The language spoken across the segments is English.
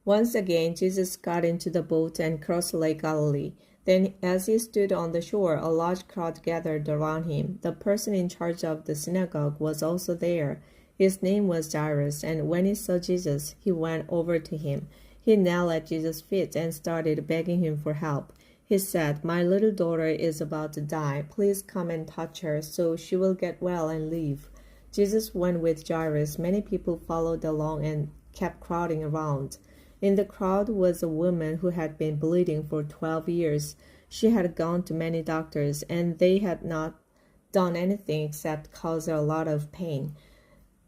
Once again, Jesus got into the boat and crossed Lake Galilee. Then, as he stood on the shore, a large crowd gathered around him. The person in charge of the synagogue was also there. His name was Jairus, and when he saw Jesus, he went over to him. He knelt at Jesus' feet and started begging him for help. He said, "My little daughter is about to die. Please come and touch her so she will get well and live." Jesus went with Jairus. Many people followed along and kept crowding around. In the crowd was a woman who had been bleeding for 12 years. She had gone to many doctors, and they had not done anything except cause her a lot of pain.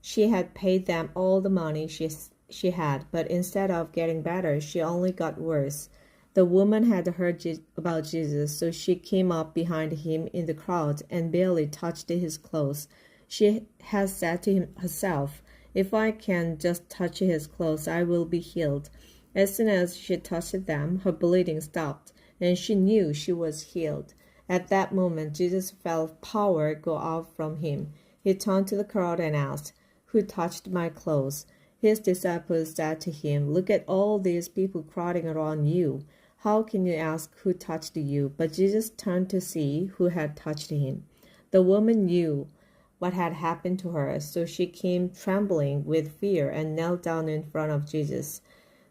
She had paid them all the money she had, but instead of getting better, she only got worse. The woman had heard about Jesus, so she came up behind him in the crowd and barely touched his clothes. She had said to herself, "If I can just touch his clothes, I will be healed." As soon as she touched them, her bleeding stopped, and she knew she was healed. At that moment, Jesus felt power go out from him. He turned to the crowd and asked, "Who touched my clothes?" His disciples said to him, "Look at all these people crowding around you. How can you ask who touched you?" But Jesus turned to see who had touched him. The woman knew what had happened to her, so she came trembling with fear and knelt down in front of Jesus.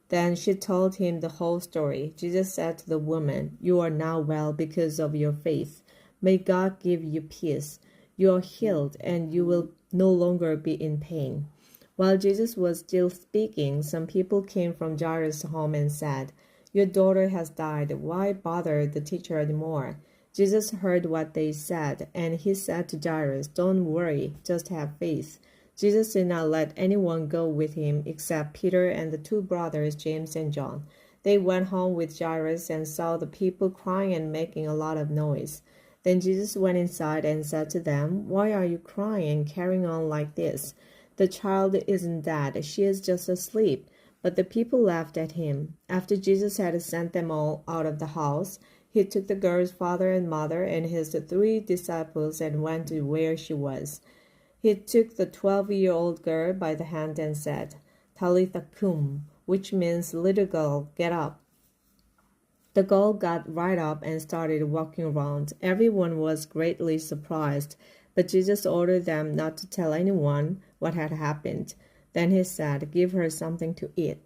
Then she told him the whole story. Jesus said to the woman, "You are now well because of your faith. May God give you peace. You are healed, and you will no longer be in pain." While Jesus was still speaking, some people came from Jairus' home and said, "Your daughter has died. Why bother the teacher anymore?" Jesus heard what they said, and he said to Jairus, "Don't worry, just have faith." Jesus did not let anyone go with him except Peter and the two brothers, James and John. They went home with Jairus and saw the people crying and making a lot of noise. Then Jesus went inside and said to them, "Why are you crying and carrying on like this? The child isn't dead, she is just asleep." But the people laughed at him. After Jesus had sent them all out of the house, he took the girl's father and mother and his 3 disciples and went to where she was. He took the 12-year-old girl by the hand and said, "Talitha cum," which means, "Little girl, get up." The girl got right up and started walking around. Everyone was greatly surprised, but Jesus ordered them not to tell anyone what had happened. Then he said, "Give her something to eat."